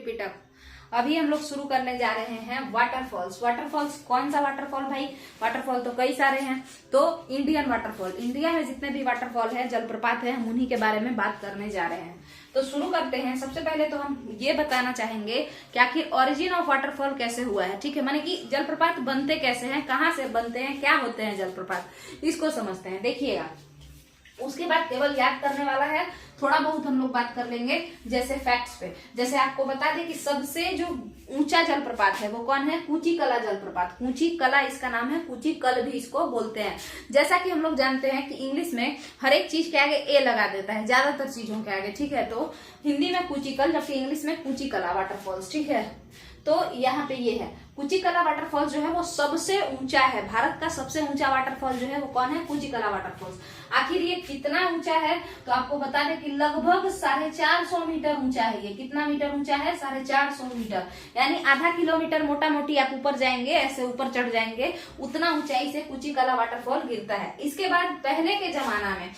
It up. अभी हम लोग शुरू करने जा रहे हैं वाटरफॉल्स। वाटरफॉल्स कौन सा वाटरफॉल भाई? वाटरफॉल तो कई सारे हैं, तो इंडियन वाटरफॉल, इंडिया में जितने भी वाटरफॉल है, जलप्रपात है, हम उन्हीं के बारे में बात करने जा रहे हैं। तो शुरू करते हैं। सबसे पहले तो हम ये बताना चाहेंगे कि आखिर ओरिजिन ऑफ वाटरफॉल कैसे हुआ है। ठीक है, माने कि जलप्रपात बनते कैसे हैं, कहाँ से बनते हैं, क्या होते हैं जलप्रपात, इसको समझते हैं। देखिएगा, उसके बाद केवल याद करने वाला है, थोड़ा बहुत हम लोग बात कर लेंगे जैसे फैक्ट्स पे। जैसे आपको बता दें कि सबसे जो ऊंचा जलप्रपात है वो कौन है? कूचिकला जलप्रपात। कूचिकला इसका नाम है, कूचिकल भी इसको बोलते हैं। जैसा कि हम लोग जानते हैं कि इंग्लिश में हर एक चीज के आगे ए लगा देता है, ज्यादातर चीजों के आगे। ठीक है, तो हिंदी में कूचिकल, जबकि इंग्लिश में कूचिकला वाटरफॉल्स। ठीक है, तो यहाँ पे ये है कूचिकला वाटरफॉल जो है वो सबसे ऊंचा है। भारत का सबसे ऊंचा वाटरफॉल जो है वो कौन है? कूचिकला वाटरफॉल्स। आखिर ये कितना ऊंचा है तो आपको बता दें कि लगभग 450 मीटर ऊंचा है। ये कितना मीटर ऊंचा है? 450 मीटर, यानी आधा किलोमीटर मोटा मोटी आप ऊपर जाएंगे, ऐसे ऊपर चढ़ जाएंगे, उतना ऊंचाई से कूचिकला वाटरफॉल गिरता है। इसके बाद पहले के जमाना में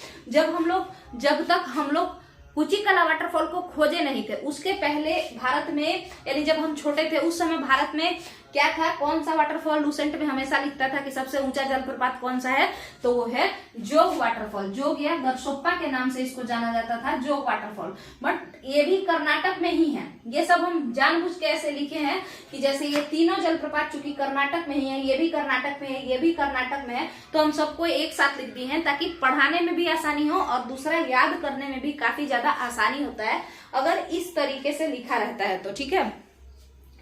जब तक हम लोग कूचिकला वाटरफॉल को खोजे नहीं थे, उसके पहले भारत में, यानी जब हम छोटे थे उस समय भारत में क्या था? कौन सा वाटरफॉल लूसेंट में हमेशा लिखता था कि सबसे ऊंचा जलप्रपात कौन सा है? तो वो है जोग वाटरफॉल। जोग या गरसोप्पा के नाम से इसको जाना जाता था, जोग वाटरफॉल। बट ये भी कर्नाटक में ही है। ये सब हम जानबूझ के ऐसे लिखे हैं कि जैसे ये तीनों जलप्रपात चूंकि कर्नाटक में ही है, ये भी कर्नाटक में है, ये भी कर्नाटक में है, तो हम सबको एक साथ लिख दिए हैं ताकि पढ़ाने में भी आसानी हो और दूसरा याद करने में भी काफी ज्यादा आसानी होता है अगर इस तरीके से लिखा रहता है तो। ठीक है,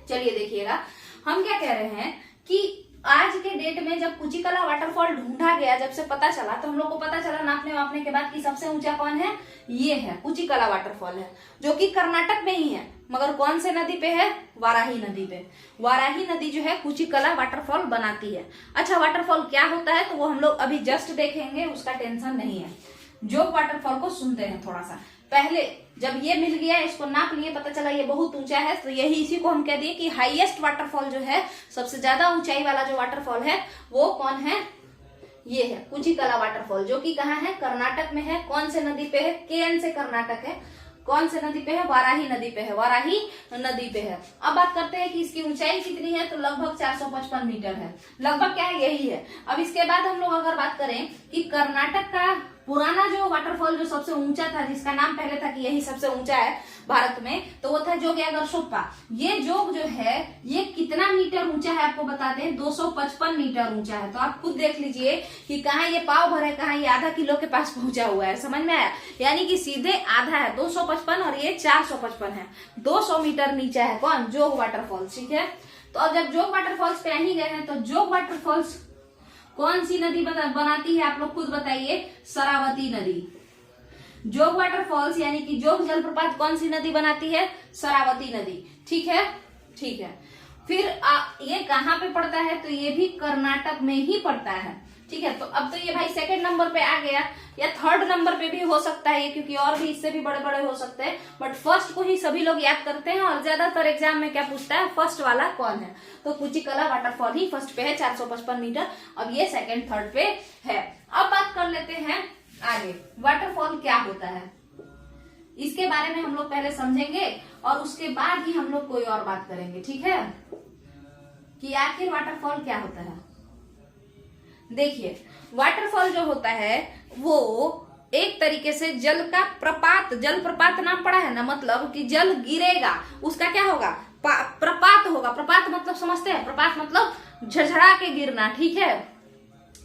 चलिए देखिएगा, हम क्या कह रहे हैं कि आज के डेट में जब कूचिकला वाटरफॉल ढूंढा गया, जब से पता चला, तो हम लोग को पता चला नापने वापने के बाद कि सबसे ऊंचा कौन है? ये है कूचिकला वाटरफॉल है, जो कि कर्नाटक में ही है। मगर कौन से नदी पे है? वाराही नदी पे। वाराही नदी जो है कूचिकला वाटरफॉल बनाती है। अच्छा, वाटरफॉल क्या होता है तो वो हम लोग अभी जस्ट देखेंगे, उसका टेंशन नहीं है। जोग वाटरफॉल को सुनते हैं थोड़ा सा। पहले जब ये मिल गया, इसको नाप लिए, पता चला ये बहुत ऊंचा है, तो यही इसी को हम कह दिए कि हाईएस्ट वाटरफॉल जो है, सबसे ज्यादा ऊंचाई वाला जो वाटरफॉल है वो कौन है? ये है कूचिकला वाटरफॉल, जो कि कहाँ है? कर्नाटक में है। कौन से नदी पे है? केएन से कर्नाटक है। कौन से नदी पे है? वाराही नदी पे है, वाराही नदी पे है। अब बात करते हैं कि इसकी ऊंचाई कितनी है, तो लगभग 455 मीटर है। लगभग क्या है? यही है। अब इसके बाद हम लोग अगर बात करें कि कर्नाटक का पुराना जो वाटरफॉल जो सबसे ऊंचा था, जिसका नाम पहले था कि यही सबसे ऊंचा है भारत में, तो वो था जोग या गरसोप्पा। ये जोग जो है ये कितना मीटर ऊंचा है आपको बता दें? 255 मीटर ऊंचा है। तो आप खुद देख लीजिए कि कहाँ ये पाव भर है, कहाँ ये आधा किलो के पास पहुंचा हुआ है। समझ में आया? यानी कि सीधे आधा है, 255 और ये 455 है। 200 मीटर नीचे है कौन? जोग वाटरफॉल्स। ठीक है, तो अब जब जोग वाटरफॉल्स पे ही गए हैं, तो जोग वाटरफॉल्स कौन सी नदी बनाती है? आप लोग खुद बताइए। शरावती नदी। जोग वाटरफॉल्स यानी कि जोग जलप्रपात कौन सी नदी बनाती है? शरावती नदी। ठीक है, ठीक है। फिर ये कहाँ पे पड़ता है? तो ये भी कर्नाटक में ही पड़ता है। ठीक है, तो अब तो ये भाई सेकंड नंबर पे आ गया, या थर्ड नंबर पे भी हो सकता है ये, क्योंकि और भी इससे भी बड़े बड़े हो सकते हैं। बट फर्स्ट को ही सभी लोग याद करते हैं, और ज्यादातर एग्जाम में क्या पूछता है? फर्स्ट वाला कौन है? तो कूचिकला वाटरफॉल ही फर्स्ट पे है, 455 मीटर। अब ये सेकंड थर्ड पे है। अब बात कर लेते हैं आगे, वाटरफॉल क्या होता है, इसके बारे में हम लोग पहले समझेंगे और उसके बाद ही हम लोग कोई और बात करेंगे। ठीक है, कि आखिर वाटरफॉल क्या होता है। देखिए, वाटरफॉल जो होता है वो एक तरीके से जल का प्रपात, जल प्रपात नाम पड़ा है ना, मतलब कि जल गिरेगा, उसका क्या होगा? प्रपात होगा। प्रपात मतलब समझते हैं? प्रपात मतलब झरझरा के गिरना। ठीक है,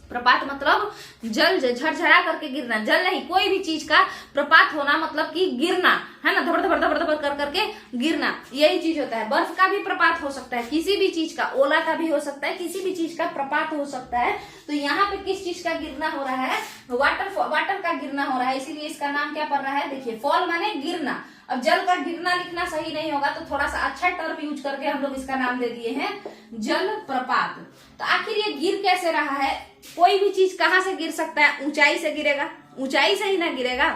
प्रपात मतलब जल झरझरा करके गिरना। जल नहीं, कोई भी चीज का प्रपात होना मतलब कि गिरना, है ना, धबर धबर धबर धबर कर करके गिरना, यही चीज होता है। बर्फ का भी प्रपात हो सकता है, किसी भी चीज का, ओला का भी हो सकता है, किसी भी चीज का प्रपात हो सकता है। तो यहाँ पे किस चीज का गिरना हो रहा है? वाटर का गिरना हो रहा है, इसीलिए इसका नाम क्या पड़ रहा है? देखिए, फॉल माने गिरना। अब जल का गिरना लिखना सही नहीं होगा, तो थोड़ा सा अच्छा टर्म यूज करके हम लोग इसका नाम दे दिए हैं जल प्रपात। तो आखिर ये गिर कैसे रहा है? कोई भी चीज कहाँ से गिर सकता है? ऊंचाई से गिरेगा, ऊंचाई से ही ना गिरेगा।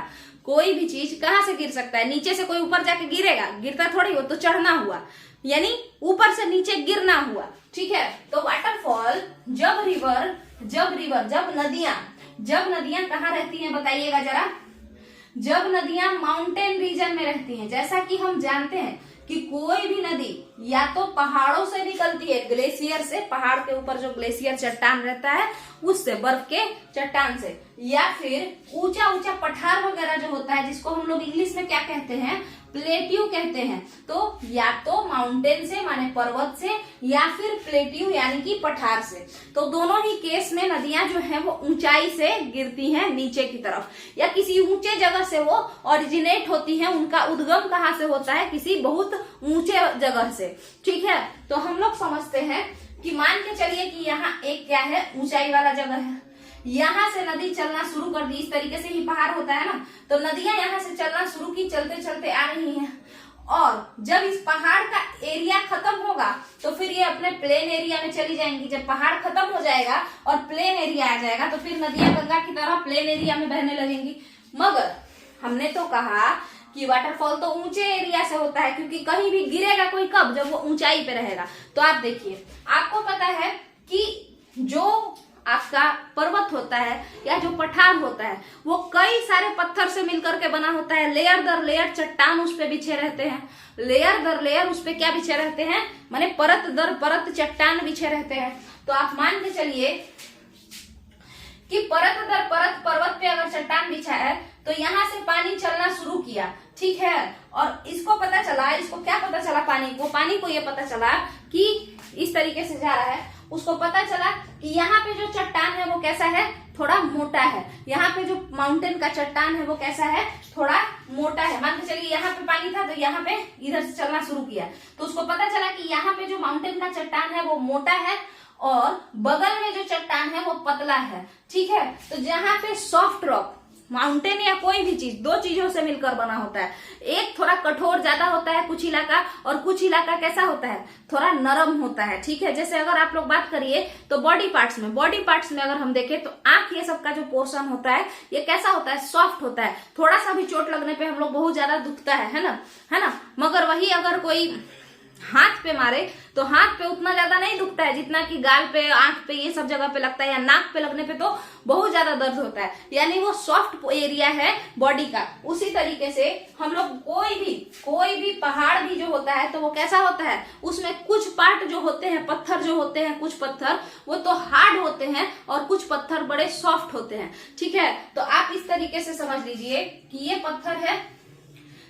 कोई भी चीज कहाँ से गिर सकता है? नीचे से कोई ऊपर जाके गिरेगा? गिरता थोड़ी हो, तो चढ़ना हुआ, यानी ऊपर से नीचे गिरना हुआ। ठीक है, तो वाटरफॉल जब नदियां कहाँ रहती हैं बताइएगा जरा? जब नदियां माउंटेन रीजन में रहती हैं, जैसा कि हम जानते हैं कि कोई भी नदी या तो पहाड़ों से निकलती है, ग्लेशियर से, पहाड़ के ऊपर जो ग्लेशियर चट्टान रहता है उससे, बर्फ के चट्टान से, या फिर ऊंचा ऊंचा पठार वगैरह जो होता है जिसको हम लोग इंग्लिश में क्या कहते हैं, प्लेट्यू कहते हैं। तो या तो माउंटेन से माने पर्वत से, या फिर प्लेट्यू यानी कि पठार से। तो दोनों ही केस में नदियां जो है वो ऊंचाई से गिरती हैं नीचे की तरफ, या किसी ऊंचे जगह से वो ओरिजिनेट होती हैं। उनका उद्गम कहाँ से होता है, किसी बहुत ऊंचे जगह से। ठीक है, तो हम लोग समझते हैं कि मान के चलिए कि यहाँ एक क्या है, ऊंचाई वाला जगह है, यहाँ से नदी चलना शुरू कर दी। इस तरीके से ही पहाड़ होता है ना, तो नदियां यहाँ से चलना शुरू की, चलते चलते आ रही हैं, और जब इस पहाड़ का एरिया खत्म होगा तो फिर ये अपने प्लेन एरिया में चली जाएंगी। जब पहाड़ खत्म हो जाएगा और प्लेन एरिया आ जाएगा तो फिर नदियां गंगा की तरह प्लेन एरिया में बहने लगेंगी। मगर हमने तो कहा कि वाटरफॉल तो ऊंचे एरिया से होता है, क्योंकि कहीं भी गिरेगा कोई कब, जब वो ऊंचाई पे रहेगा। तो आप देखिए, आपको पता है कि जो आपका पर्वत होता है या जो पठार होता है वो कई सारे पत्थर से मिलकर के बना होता है। लेयर दर लेयर चट्टान उस पे बिछे रहते हैं, लेयर दर लेयर उस पे क्या बिछे रहते हैं, माने परत दर परत चट्टान बिछे रहते हैं। तो आप मान के चलिए कि परत दर परत पर्वत पे अगर चट्टान बिछा है तो यहाँ से पानी चलना शुरू किया, ठीक है, और इसको पता चला, इसको क्या पता चला, पानी को ये पता चला कि इस तरीके से जा रहा है। उसको पता चला कि यहाँ पे जो चट्टान है वो कैसा है, थोड़ा मोटा है। यहाँ पे जो माउंटेन का चट्टान है वो कैसा है, थोड़ा मोटा है। मान के चलिए यहाँ पे पानी था तो यहाँ पे इधर से चलना शुरू किया, तो उसको पता चला कि यहाँ पे जो माउंटेन का चट्टान है वो मोटा है और बगल में जो चट्टान है वो पतला है। ठीक है, तो जहाँ पे सॉफ्ट रॉक, माउंटेन या कोई भी चीज दो चीजों से मिलकर बना होता है। एक थोड़ा कठोर ज्यादा होता है कुछ इलाका, और कुछ इलाका कैसा होता है, थोड़ा नरम होता है। ठीक है, जैसे अगर आप लोग बात करिए तो बॉडी पार्ट्स में अगर हम देखें तो आंख ये सब का जो पोर्शन होता है ये कैसा होता है, सॉफ्ट होता है। थोड़ा सा भी चोट लगने पे हम लोग बहुत ज्यादा दुखता है ना। मगर वही अगर कोई हाथ पे मारे तो हाथ पे उतना ज्यादा नहीं दुखता है जितना कि गाल पे, आंख पे, ये सब जगह पे लगता है, या नाक पे लगने पे तो बहुत ज्यादा दर्द होता है। यानी वो सॉफ्ट एरिया है बॉडी का। उसी तरीके से हम लोग कोई भी पहाड़ भी जो होता है तो वो कैसा होता है, उसमें कुछ पार्ट जो होते हैं, पत्थर जो होते हैं, कुछ पत्थर वो तो हार्ड होते हैं और कुछ पत्थर बड़े सॉफ्ट होते हैं। ठीक है, तो आप इस तरीके से समझ लीजिए कि ये पत्थर है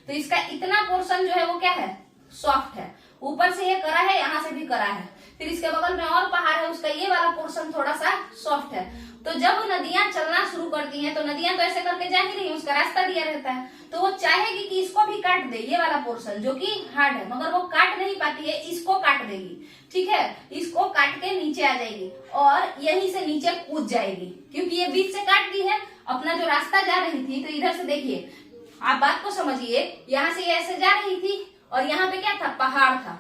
तो इसका इतना पोर्शन जो है वो क्या है, सॉफ्ट है। ऊपर से ये करा है, यहाँ से भी करा है, फिर इसके बगल में और पहाड़ है, उसका ये वाला पोर्शन थोड़ा सा सॉफ्ट है। तो जब नदियां चलना शुरू करती हैं तो नदियां तो ऐसे करके जा ही रही है, उसका रास्ता दिया रहता है, तो वो चाहेगी कि इसको भी काट दे, ये वाला पोर्शन जो कि हार्ड है, मगर वो काट नहीं पाती है, इसको काट देगी। ठीक है, इसको काट के नीचे आ जाएगी और यहीं से नीचे कूद जाएगी, क्योंकि ये बीच से काट दी है। अपना जो रास्ता जा रही थी तो इधर से देखिए, आप बात को समझिए, यहाँ से ये ऐसे जा रही थी और यहाँ पे क्या था, पहाड़ था,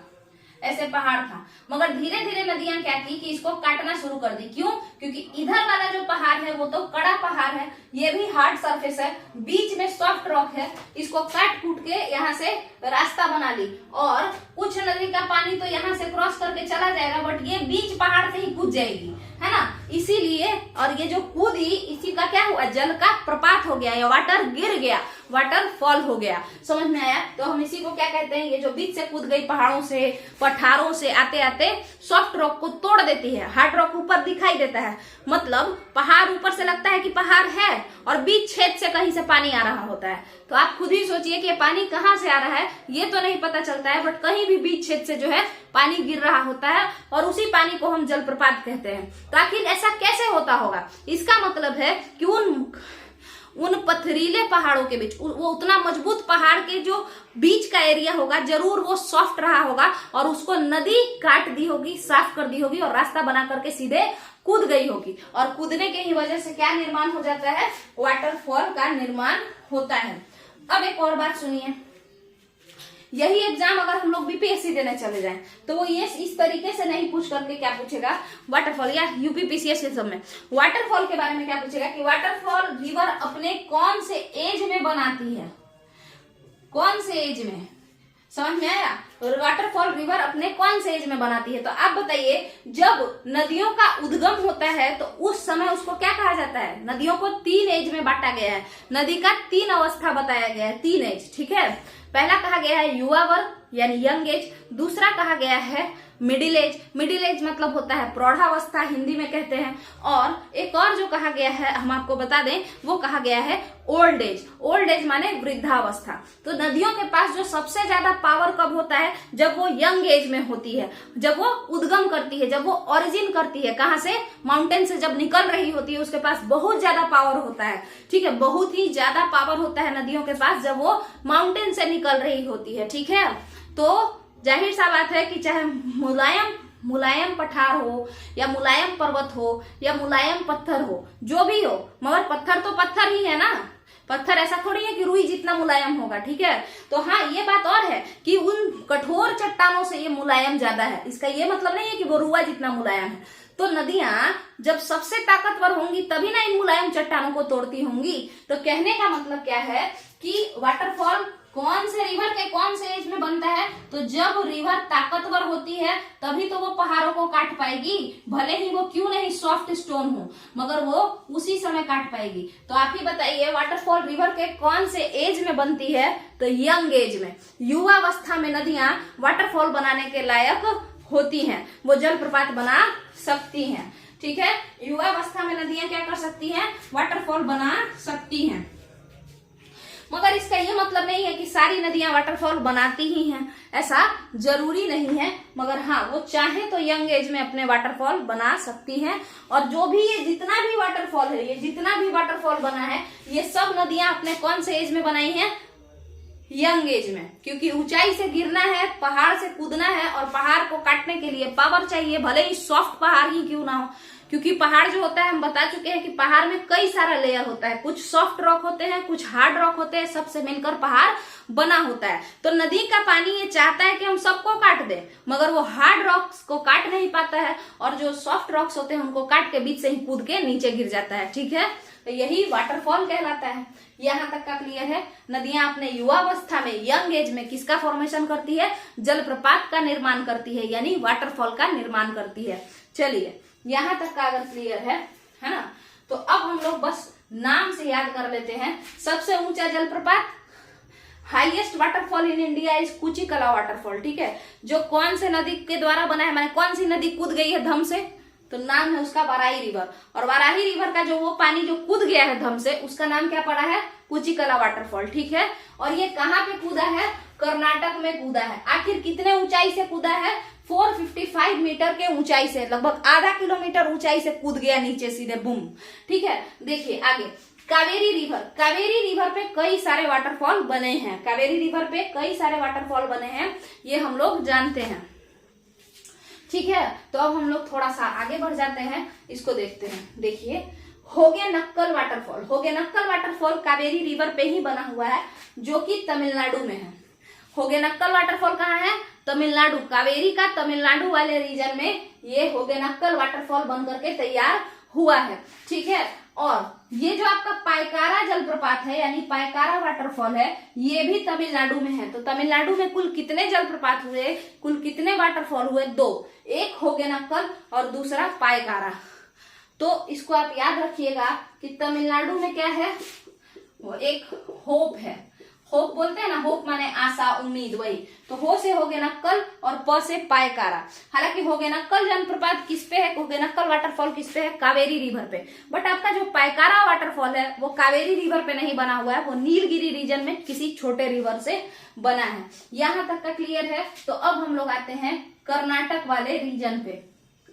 ऐसे पहाड़ था। मगर धीरे धीरे नदियां क्या की कि इसको काटना शुरू कर दी। क्यों? क्योंकि इधर वाला जो पहाड़ है वो तो कड़ा पहाड़ है, ये भी हार्ड सरफेस है, बीच में सॉफ्ट रॉक है, इसको काट कूट के यहाँ से रास्ता बना ली। और कुछ नदी का पानी तो यहाँ से क्रॉस करके चला जाएगा, बट ये बीच पहाड़ से ही कूद जाएगी, है ना। इसीलिए, और ये जो कूदी, इसी का क्या हुआ, जल का प्रपात हो गया, या वाटर गिर गया, वाटरफॉल हो गया। समझ में आया? तो हम इसी को क्या कहते हैं, ये जो बीच से कूद गई पहाड़ों से, पठारों से आते आते सॉफ्ट रॉक को तोड़ देती है, हार्ड रॉक ऊपर दिखाई देता है। मतलब पहाड़ ऊपर से लगता है कि पहाड़ है और बीच छेद से कहीं से पानी आ रहा होता है। तो आप खुद ही सोचिए कि पानी कहाँ से आ रहा है, ये तो नहीं पता चलता है, बट कहीं भी बीच छेद से जो है पानी गिर रहा होता है और उसी पानी को हम जलप्रपात कहते हैं। तो आखिर ऐसा कैसे होता होगा? इसका मतलब है कि उन पथरीले पहाड़ों के बीच, वो उतना मजबूत पहाड़ के जो बीच का एरिया होगा, जरूर वो सॉफ्ट रहा होगा और उसको नदी काट दी होगी, साफ कर दी होगी और रास्ता बना करके सीधे कूद गई होगी। और कूदने के ही वजह से क्या निर्माण हो जाता है, वाटरफॉल का निर्माण होता है। अब एक और बात सुनिए, यही एग्जाम अगर हम लोग बीपीएससी देने चले जाएं तो वो ये इस तरीके से नहीं पूछ करके क्या पूछेगा, वाटरफॉल या यूपीपीसीएस के सब में वाटरफॉल के बारे में क्या पूछेगा कि वाटरफॉल रिवर अपने कौन से एज में बनाती है, कौन से एज में, समझ में आया? वाटरफॉल रिवर अपने कौन से एज में बनाती है? तो आप बताइए, जब नदियों का उद्गम होता है तो उस समय उसको क्या कहा जाता है? नदियों को 3 एज में बांटा गया है, नदी का 3 अवस्था बताया गया है, 3 एज। ठीक है, पहला कहा गया है युवा वर्ग यानी यंग एज, दूसरा कहा गया है मिडिल एज, मिडिल एज मतलब होता है प्रौढ़ावस्था हिंदी में कहते हैं, और एक और जो कहा गया है हम आपको बता दें वो कहा गया है ओल्ड एज, ओल्ड एज माने वृद्धावस्था। तो नदियों के पास जो सबसे ज्यादा पावर कब होता है, जब वो यंग एज में होती है, जब वो उद्गम करती है, जब वो ओरिजिन करती है, कहां से, माउंटेन से जब निकल रही होती है, उसके पास बहुत ज्यादा पावर होता है, ठीक है, बहुत ही ज्यादा पावर होता है नदियों के पास जब वो माउंटेन से निकल रही होती है, ठीक है। तो जाहिर सा बात है कि चाहे मुलायम पठार हो या मुलायम पर्वत हो या मुलायम पत्थर हो, जो भी हो, मगर पत्थर तो पत्थर ही है ना, पत्थर ऐसा थोड़ी है कि रुई जितना मुलायम होगा, ठीक है। तो हाँ, ये बात और है कि उन कठोर चट्टानों से ये मुलायम ज्यादा है, इसका ये मतलब नहीं है कि वो रुआ जितना मुलायम है। तो नदियां जब सबसे ताकतवर होंगी तभी ना इन मुलायम चट्टानों को तोड़ती होंगी। तो कहने का मतलब क्या है कि वाटरफॉल कौन से रिवर के कौन से एज में बनता है, तो जब रिवर ताकतवर होती है तभी तो वो पहाड़ों को काट पाएगी, भले ही वो क्यों नहीं सॉफ्ट स्टोन हो, मगर वो उसी समय काट पाएगी। तो आप ही बताइए वाटरफॉल रिवर के कौन से एज में बनती है, तो यंग एज में, युवावस्था में नदियां वाटरफॉल बनाने के लायक होती हैं, वो जलप्रपात बना सकती हैं, ठीक है। युवावस्था में नदियां क्या कर सकती हैं, वाटरफॉल बना सकती हैं। मगर इसका ये मतलब नहीं है कि सारी नदियां वाटरफॉल बनाती ही हैं, ऐसा जरूरी नहीं है, मगर हाँ वो चाहे तो यंग एज में अपने वाटरफॉल बना सकती हैं। और जो भी ये जितना भी वाटरफॉल है, ये जितना भी वाटरफॉल बना है, ये सब नदियां अपने कौन से एज में बनाई हैं, यंग एज में, क्योंकि ऊंचाई से गिरना है, पहाड़ से कूदना है, और पहाड़ को काटने के लिए पावर चाहिए, भले ही सॉफ्ट पहाड़ ही क्यों ना हो, क्योंकि पहाड़ जो होता है हम बता चुके हैं कि पहाड़ में कई सारा लेयर होता है, कुछ सॉफ्ट रॉक होते हैं, कुछ हार्ड रॉक होते हैं, सबसे मिलकर पहाड़ बना होता है। तो नदी का पानी ये चाहता है कि हम सबको काट दें, मगर वो हार्ड रॉक्स को काट नहीं पाता है, और जो सॉफ्ट रॉक्स होते हैं उनको काट के बीच से ही कूद के नीचे गिर जाता है, ठीक है। तो यही वाटरफॉल कहलाता है। यहाँ तक का क्लियर है। नदियां अपने युवावस्था में, यंग एज में किसका फॉर्मेशन करती है, जलप्रपात का निर्माण करती है, यानी वाटरफॉल का निर्माण करती है। चलिए यहाँ तक का अगर क्लियर है ना, तो अब हम लोग बस नाम से याद कर लेते हैं। सबसे ऊंचा जलप्रपात, highest waterfall in India is Kunchikal waterfall, ठीक है। जो कौन से नदी के द्वारा बना है, माने कौन सी नदी कूद गई है धम से, तो नाम है उसका वाराही रिवर। और वाराही रिवर का जो वो पानी जो कूद गया है धम से, उसका नाम क्या पड़ा है, कुचिकला वाटरफॉल, ठीक है। और ये कहाँ पे कूदा है, कर्नाटक में कूदा है। आखिर कितने ऊंचाई से कूदा है, 455 मीटर के ऊंचाई से, लगभग आधा किलोमीटर ऊंचाई से कूद गया नीचे सीधे, बूम, ठीक है। देखिए आगे कावेरी रिवर, कावेरी रिवर पे कई सारे वाटरफॉल बने हैं, कावेरी रिवर पे कई सारे वाटरफॉल बने हैं, ये हम लोग जानते हैं, ठीक है। तो अब हम लोग थोड़ा सा आगे बढ़ जाते हैं, इसको देखते हैं। देखिए Hogenakkal waterfall, Hogenakkal waterfall Kaveri river पे ही बना हुआ है, जो कि तमिलनाडु में है। होगेनक्कल वाटरफॉल कहाँ है, तमिलनाडु, कावेरी का तमिलनाडु वाले रीजन में ये होगेनक्कल वाटरफॉल बन करके तैयार हुआ है, ठीक है। और ये जो आपका पायकारा जलप्रपात है, यानी पायकारा वाटरफॉल है, ये भी तमिलनाडु में है। तो तमिलनाडु में कुल कितने जलप्रपात हुए, कुल कितने वाटरफॉल हुए, 2, एक होगेनक्कल और दूसरा पायकारा। तो इसको आप याद रखिएगा कि तमिलनाडु में क्या है, वो एक होप है, होप बोलते हैं ना, होप माने आशा, उम्मीद, वही। तो हो से होगेनक्कल और प से पायकारा। हालांकि होगेनक्कल जलप्रपात किस पे है, होगेनक्कल वाटरफॉल किस पे है, कावेरी रिवर पे। बट आपका जो पायकारा वाटरफॉल है वो कावेरी रिवर पे नहीं बना हुआ है, वो नीलगिरी रीजन में किसी छोटे रिवर से बना है। यहाँ तक का क्लियर है। तो अब हम लोग आते हैं कर्नाटक वाले रीजन पे,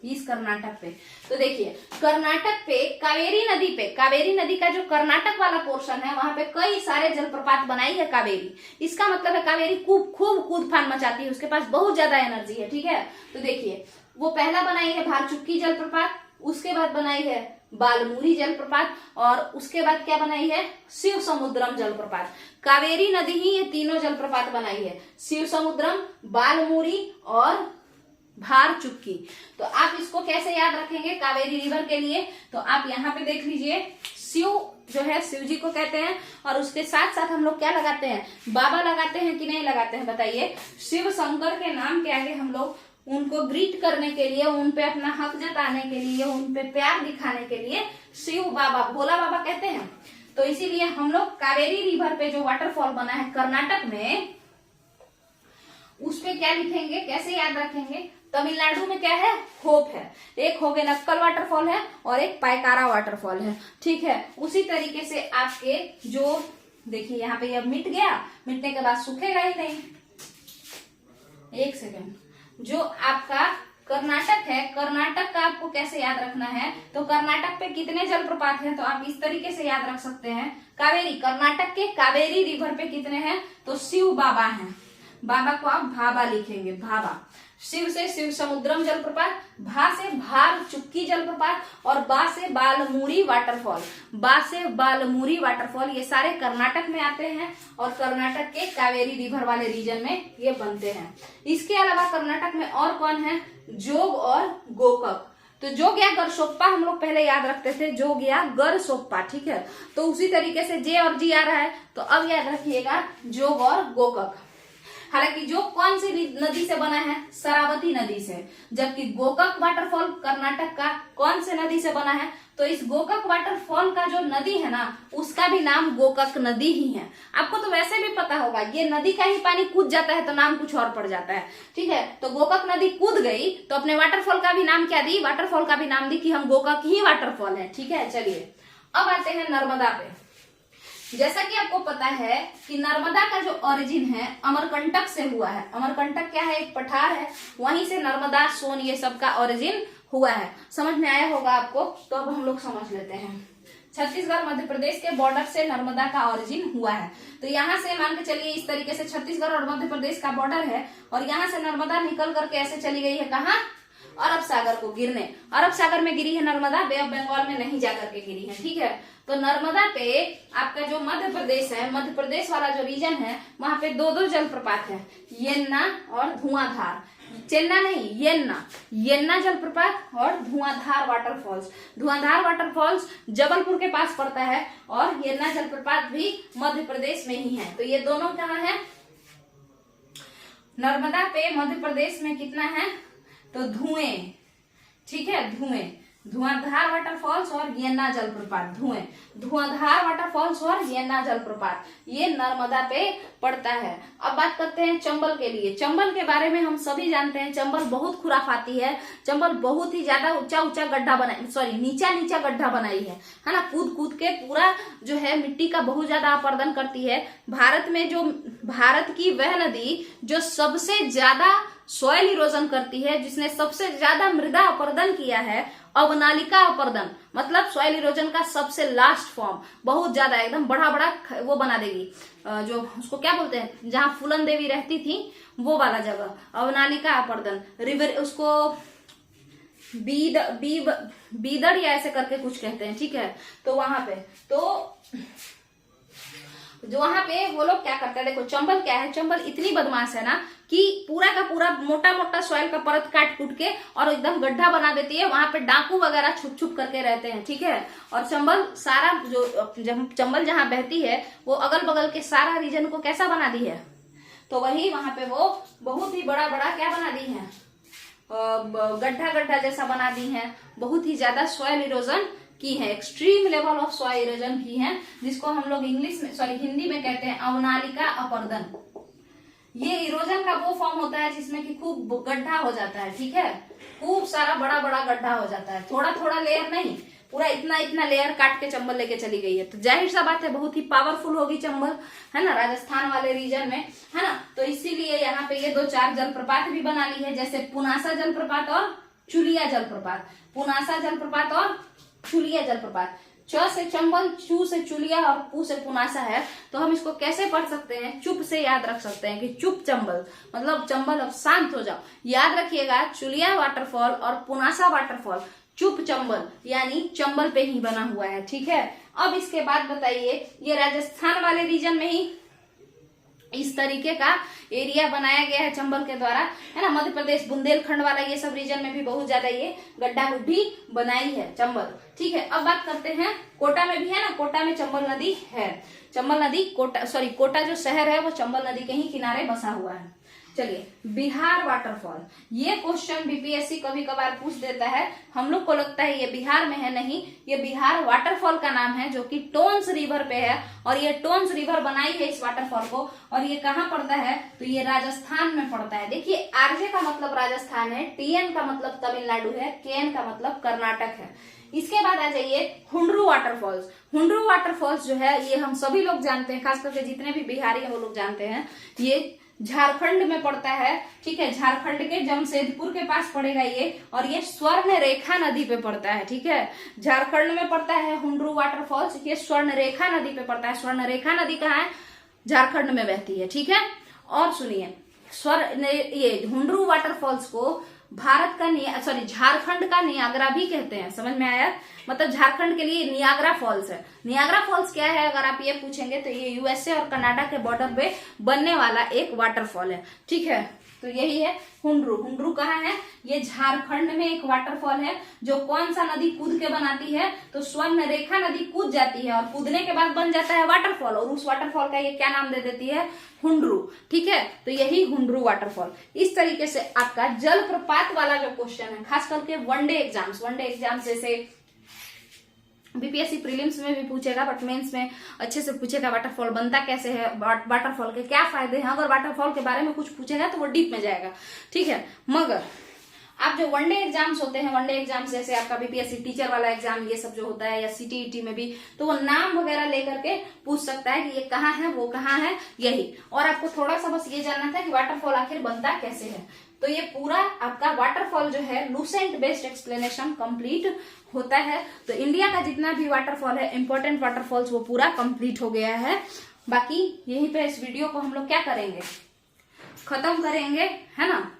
इस कर्नाटक पे। तो देखिए कर्नाटक पे कावेरी नदी पे, कावेरी नदी का जो कर्नाटक वाला पोर्शन है, वहां पे कई सारे जलप्रपात बनाई है कावेरी। इसका मतलब है कावेरी खूब कूद फान मचाती है, उसके पास बहुत ज्यादा एनर्जी है, ठीक है। तो देखिए वो पहला बनाई है भारचुक्की जलप्रपात, उसके बाद बनाई है बालमुरी जलप्रपात, और उसके बाद क्या बनाई है, शिव समुद्रम जलप्रपात। कावेरी नदी ही ये तीनों जलप्रपात बनाई है, शिव समुद्रम, बालमुरी और भारचुक्की। तो आप इसको कैसे याद रखेंगे कावेरी रिवर के लिए, तो आप यहाँ पे देख लीजिए, शिव जो है शिव जी को कहते हैं, और उसके साथ साथ हम लोग क्या लगाते हैं, बाबा लगाते हैं कि नहीं लगाते हैं, बताइए। शिव शंकर के नाम के आगे हम लोग उनको ग्रीट करने के लिए, उन पे अपना हक जताने के लिए, उन पे प्यार दिखाने के लिए शिव बाबा, भोला बाबा कहते हैं। तो इसीलिए हम लोग कावेरी रिवर पे जो वाटरफॉल बना है कर्नाटक में, उस पे क्या लिखेंगे, कैसे याद रखेंगे? तमिलनाडु में क्या है, होप है, एक हो गए नक्कल वाटरफॉल है और एक पायकारा वाटरफॉल है, ठीक है। उसी तरीके से आपके जो देखिए यहाँ पे अब मिट गया, मिटने के बाद सूखेगा ही नहीं। एक सेकेंड, जो आपका कर्नाटक है, कर्नाटक का आपको कैसे याद रखना है? तो कर्नाटक पे कितने जलप्रपात हैं? तो आप इस तरीके से याद रख सकते हैं, कावेरी, कर्नाटक के कावेरी रिवर पे कितने हैं? तो शिव बाबा हैं, बाबा को आप भाबा लिखेंगे, भाबा। शिव से शिव समुद्रम जलप्रपात, भा से भार चुक्की जलप्रपात और बा से बालमुरी वाटरफॉल, बा से बालमुरी वाटरफॉल, ये सारे कर्नाटक में आते हैं और कर्नाटक के कावेरी रिवर वाले रीजन में ये बनते हैं। इसके अलावा कर्नाटक में और कौन है? जोग और गोकक। तो जोग या गरसोप्पा हम लोग पहले याद रखते थे, जोग या गरसोप्पा, ठीक है। तो उसी तरीके से जे और जी आ रहा है, तो अब याद रखिएगा जोग और गोकक। हालांकि जो कौन सी नदी से बना है? शरावती नदी से, जबकि गोकक वाटरफॉल कर्नाटक का कौन से नदी से बना है? तो इस गोकक वाटरफॉल का जो नदी है ना, उसका भी नाम गोकक नदी ही है। आपको तो वैसे भी पता होगा, ये नदी का ही पानी कूद जाता है तो नाम कुछ और पड़ जाता है, ठीक है। तो गोकक नदी कूद गई तो अपने वाटरफॉल का भी नाम क्या दी? वाटरफॉल का भी नाम दी कि हम गोकक ही वाटरफॉल है, ठीक है। चलिए अब आते हैं नर्मदा पे। जैसा कि आपको पता है कि नर्मदा का जो ओरिजिन है अमरकंटक से हुआ है। अमरकंटक क्या है? एक पठार है, वहीं से नर्मदा, सोन ये सब का ओरिजिन हुआ है। समझ में आया होगा आपको, तो अब हम लोग समझ लेते हैं। छत्तीसगढ़ मध्य प्रदेश के बॉर्डर से नर्मदा का ओरिजिन हुआ है। तो यहाँ से मान के चलिए इस तरीके से छत्तीसगढ़ और मध्य प्रदेश का बॉर्डर है और यहाँ से नर्मदा निकल करके ऐसे चली गई है कहाँ? अरब सागर को गिरने। अरब सागर में गिरी है नर्मदा, बे ऑफ बंगाल में नहीं जाकर के गिरी है, ठीक है। तो नर्मदा पे आपका जो मध्य प्रदेश है, मध्य प्रदेश वाला जो रीजन है, वहां पे दो जलप्रपात है, येन्ना और धुआंधार। चेन्ना नहीं, येन्ना, येन्ना जलप्रपात और धुआंधार वाटरफॉल्स। धुआंधार वाटरफॉल्स जबलपुर के पास पड़ता है और येन्ना जलप्रपात भी मध्य प्रदेश में ही है। तो ये दोनों कहाँ है? नर्मदा पे मध्य प्रदेश में कितना है? तो धुएं, ठीक है, धुएं, धुआंधार वाटरफॉल्स और येन्ना जलप्रपात, धुएं, धुआंधार वाटरफॉल्स और येन्ना जलप्रपात, ये नर्मदा पे पड़ता है। अब बात करते हैं चंबल के लिए। चंबल के बारे में हम सभी जानते हैं, चंबल बहुत खुराफाती है। चंबल बहुत ही ज्यादा ऊंचा ऊंचा गड्ढा बनाई, सॉरी नीचा नीचा गड्ढा बनाई है ना, कूद कूद के पूरा जो है मिट्टी का बहुत ज्यादा अपर्दन करती है। भारत में जो भारत की वह नदी जो सबसे ज्यादा सॉइल इरोजन करती है, जिसने सबसे ज्यादा मृदा अपरदन किया है, अवनालिका अपरदन, मतलब सॉइल इरोजन का सबसे लास्ट फॉर्म, बहुत ज्यादा एकदम बड़ा बड़ा वो बना देगी, जो उसको क्या बोलते हैं, जहां फूलन देवी रहती थी वो वाला जगह, अवनालिका अपरदन रिवर, उसको बीदड़ या ऐसे करके कुछ कहते हैं, ठीक है। तो वहां पे तो जो वहां पे वो लोग क्या करते हैं, देखो चंबल क्या है, चंबल इतनी बदमाश है ना कि पूरा का पूरा मोटा मोटा सॉइल का परत काट कूट के और एकदम गड्ढा बना देती है। वहां पे डाकू वगैरह छुप छुप करके रहते हैं, ठीक है। और चंबल सारा जो चंबल जहां बहती है वो अगल बगल के सारा रीजन को कैसा बना दी है, तो वही वहां पे वो बहुत ही बड़ा बड़ा क्या बना दी है, गड्ढा गड्ढा जैसा बना दी है, बहुत ही ज्यादा सॉइल इरोजन की है, extreme level of soil erosion की है, जिसको हम लोग इंग्लिश में सॉरी हिंदी में कहते हैं अवनालिका अपरदन। ये इरोजन का वो फॉर्म होता है जिसमें कि खूब गड्ढा हो जाता है, ठीक है, खूब सारा बड़ा बड़ा गड्ढा हो जाता है, थोड़ा थोड़ा लेयर नहीं, पूरा इतना इतना लेयर काट के चंबल लेके चली गई है। तो जाहिर सा बात है बहुत ही पावरफुल होगी चंबल, है ना, राजस्थान वाले रीजन में, है ना। तो इसीलिए यहाँ पे ये 2-4 जलप्रपात भी बना ली है, जैसे पुनासा जलप्रपात और चुलिया जलप्रपात, पुनासा जलप्रपात और चुलिया जलप्रपात। च से चंबल, चू से चुलिया और पू से पुनासा है, तो हम इसको कैसे पढ़ सकते हैं, चुप से याद रख सकते हैं कि चुप चंबल, मतलब चंबल अब शांत हो जाओ। याद रखिएगा चुलिया वाटरफॉल और पुनासा वाटरफॉल चुप चंबल यानी चंबल पे ही बना हुआ है, ठीक है। अब इसके बाद बताइए, ये राजस्थान वाले रीजन में ही इस तरीके का एरिया बनाया गया है चंबल के द्वारा, है ना। मध्य प्रदेश, बुंदेलखंड वाला ये सब रीजन में भी बहुत ज्यादा ये गड्ढा गुड्ढी बनाई है चंबल, ठीक है। अब बात करते हैं कोटा में भी है ना, कोटा में चंबल नदी है। चंबल नदी कोटा जो शहर है वो चंबल नदी के ही किनारे बसा हुआ है, चलिए, बिहार वाटरफॉल, ये क्वेश्चन बीपीएससी कभी कभार पूछ देता है। हम लोग को लगता है ये बिहार में है, नहीं, ये बिहार वाटरफॉल का नाम है जो कि टोंस रिवर पे है। और ये टोंस रिवर बनाई है इस वाटरफॉल को, और ये कहाँ पड़ता है, तो ये राजस्थान में पड़ता है। देखिए, आरजे का मतलब राजस्थान है, टीएन का मतलब तमिलनाडु है, केएन का मतलब कर्नाटक है। इसके बाद आ जाइए हुंडरू वाटरफॉल्स। हुंडरू वाटरफॉल्स जो है ये हम सभी लोग जानते हैं, खास करके जितने भी बिहारी हैं वो लोग जानते हैं। ये झारखंड में पड़ता है, ठीक है, झारखंड के जमशेदपुर के पास पड़ेगा ये, और ये स्वर्ण रेखा नदी पे पड़ता है, ठीक है। झारखंड में पड़ता है हुंडरू वाटरफॉल्स, ये स्वर्ण रेखा नदी पे पड़ता है। स्वर्ण रेखा नदी कहाँ है, झारखंड में बहती है, ठीक है। और सुनिए, ये हुंडरू वाटरफॉल्स को भारत का झारखंड का नियाग्रा भी कहते हैं, समझ में आया। मतलब झारखंड के लिए नियाग्रा फॉल्स है। नियाग्रा फॉल्स क्या है अगर आप ये पूछेंगे तो ये यूएसए और कनाडा के बॉर्डर पे बनने वाला एक वाटरफॉल है, ठीक है। तो यही है हुंडरू। हुंडरू कहाँ है, ये झारखंड में एक वाटरफॉल है जो कौन सा नदी कूद के बनाती है, तो स्वर्ण रेखा नदी कूद जाती है और कूदने के बाद बन जाता है वाटरफॉल, और उस वाटरफॉल का ये क्या नाम दे देती है, हुंडरू, ठीक है। तो यही हुंडरू वाटरफॉल। इस तरीके से आपका जलप्रपात वाला जो क्वेश्चन है, खास करके वनडे एग्जाम्स जैसे बीपीएससी प्रीलिम्स में भी पूछेगा, बट मेंस में अच्छे से पूछेगा वाटरफॉल बनता कैसे है, वाटरफॉल के क्या फायदे हैं। अगर वाटरफॉल के बारे में कुछ पूछेगा तो वो डीप में जाएगा, ठीक है। मगर आप जो वनडे एग्जाम्स होते हैं, वनडे एग्जाम्स जैसे आपका बीपीएससी टीचर वाला एग्जाम ये सब जो होता है, या सीटीईटी में भी, तो वो नाम वगैरह लेकर के पूछ सकता है कि ये कहाँ है, वो कहाँ है, यही। और आपको थोड़ा सा बस ये जानना था कि वाटरफॉल आखिर बनता कैसे है। तो ये पूरा आपका वाटरफॉल जो है लूसेंट बेस्ड एक्सप्लेनेशन कंप्लीट होता है। तो इंडिया का जितना भी वाटरफॉल है, इंपॉर्टेंट वाटरफॉल्स, वो पूरा कंप्लीट हो गया है। बाकी यहीं पे इस वीडियो को हम लोग क्या करेंगे, खत्म करेंगे, है ना।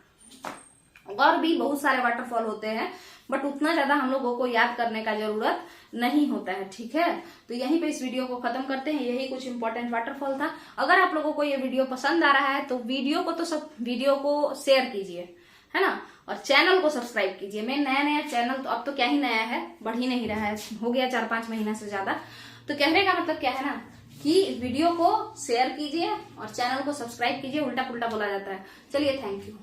और भी बहुत सारे वाटरफॉल होते हैं, बट उतना ज्यादा हम लोगों को याद करने का जरूरत नहीं होता है, ठीक है। तो यहीं पे इस वीडियो को खत्म करते हैं। यही कुछ इंपॉर्टेंट वाटरफॉल था। अगर आप लोगों को ये वीडियो पसंद आ रहा है तो वीडियो को शेयर कीजिए, है ना, और चैनल को सब्सक्राइब कीजिए। मैं नया चैनल, तो अब तो क्या ही नया है, बढ़ ही नहीं रहा है, हो गया 4-5 महीना से ज्यादा। तो कहने का मतलब क्या है ना, कि वीडियो को शेयर कीजिए और चैनल को सब्सक्राइब कीजिए। उल्टा पुल्टा बोला जाता है। चलिए, थैंक यू।